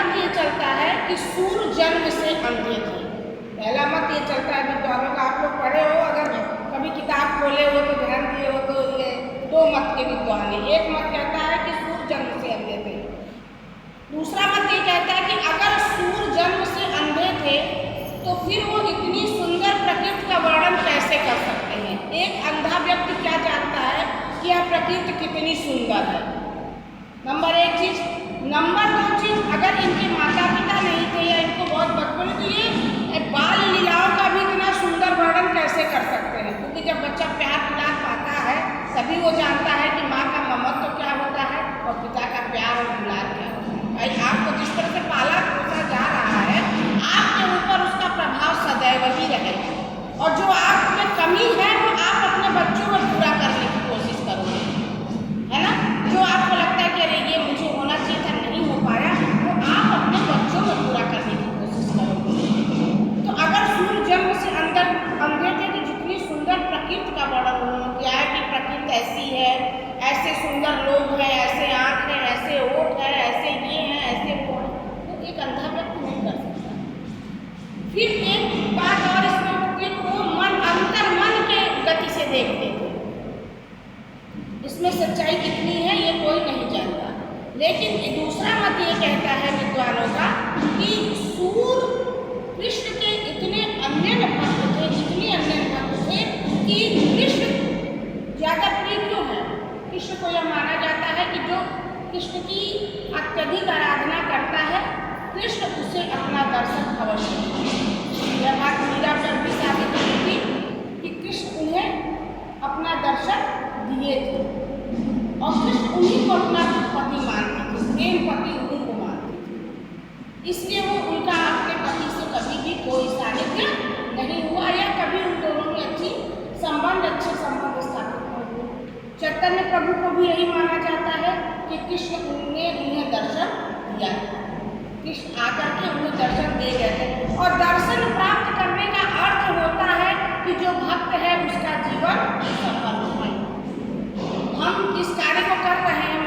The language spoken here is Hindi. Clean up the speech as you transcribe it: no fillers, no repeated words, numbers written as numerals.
मत ये चलता है कि सूर जन्म से अंधे थे। पहला मत ये चलता है विद्वानों का, आप लोग पढ़े हो, अगर कभी किताब खोले हो तो ध्यान दिए हो तो ये दो मत के विद्वान हैं। एक मत कहता है कि सूर जन्म से अंधे थे, दूसरा मत ये कहता है कि अगर सूर जन्म से अंधे थे तो फिर वो इतनी सुंदर प्रकृति का वर्णन कैसे कर सकते हैं। एक अंधा व्यक्ति क्या जानता है कि यह प्रकृति कितनी सुंदर है, नंबर एक चीज। नंबर दो चीज, अगर इनके माता पिता नहीं थे या इनको बहुत बचपन के लिए बाल लीलाओं का भी इतना सुंदर वर्णन कैसे कर सकते हैं, क्योंकि जब बच्चा प्यार दुलार पाता है तभी वो जानता है कि माँ का ममत्व क्या होता है और पिता का प्यार और दुलार क्या होता है। भाई आपको जिस तरह से पाला पोसा जा रहा है, आपके ऊपर उसका प्रभाव सदैव ही रहेगा, और जो आप में कमी है वो आप अपने बच्चों में पूरा करने की कोशिश करोगे, है ना। जो आपको लगता है कि अरे ये मुझे होना चाहिए था, नहीं हो पाया, वो आप अपने बच्चों में पूरा करने की कोशिश करोगे। तो अगर सूर्य जन्म से अंधे थे कि जितनी सुंदर प्रकृति का वर्णन उन्होंने किया है कि प्रकृति ऐसी है, ऐसे सुंदर लोग हैं, ऐसे आँख है, ऐसे ओठ है, ऐसे ये हैं, ऐसे वो है, तो एक अंधा व्यक्ति नहीं कर सकता। फिर एक बात और इसमें उठती है, वो मन अंतर मन के गति से देखते थे, इसमें सच्चाई कितनी है ये कोई नहीं जानता। लेकिन दूसरा मत ये कहता है विद्वानों का कि सूर्य कृष्ण के इतने अन्य भक्त थे, इतने अन्य भक्त थे कि कृष्ण ज़्यादा प्रिय क्यों है। कृष्ण को यह माना जाता है कि जो कृष्ण की अत्यधिक आराधना करता है, कृष्ण उसे अपना दर्शन अवश्य देते। यह बात मीरा पर भी साबित हुई थी कि कृष्ण उन्हें अपना दर्शन दिए थे, और कृष्ण उन्हीं को अपना पति मानते थे, प्रेम पति उन्हीं को मानते थे। इसलिए वो उनका अपने पति से कभी भी कोई सानिध्य नहीं हुआ, या कभी उन दोनों में अच्छे संबंध स्थापित नहीं हुए। चैतन्य प्रभु को भी यही माना जाता है कि कृष्ण ने उन्हें दर्शन दिया, कृष्ण आकर के उन्हें दर्शन दे गए थे। और दर्शन प्राप्त करने का अर्थ होता है कि जो भक्त है उसका जीवन सफल हो। हम जिस कार्य को कर रहे हैं,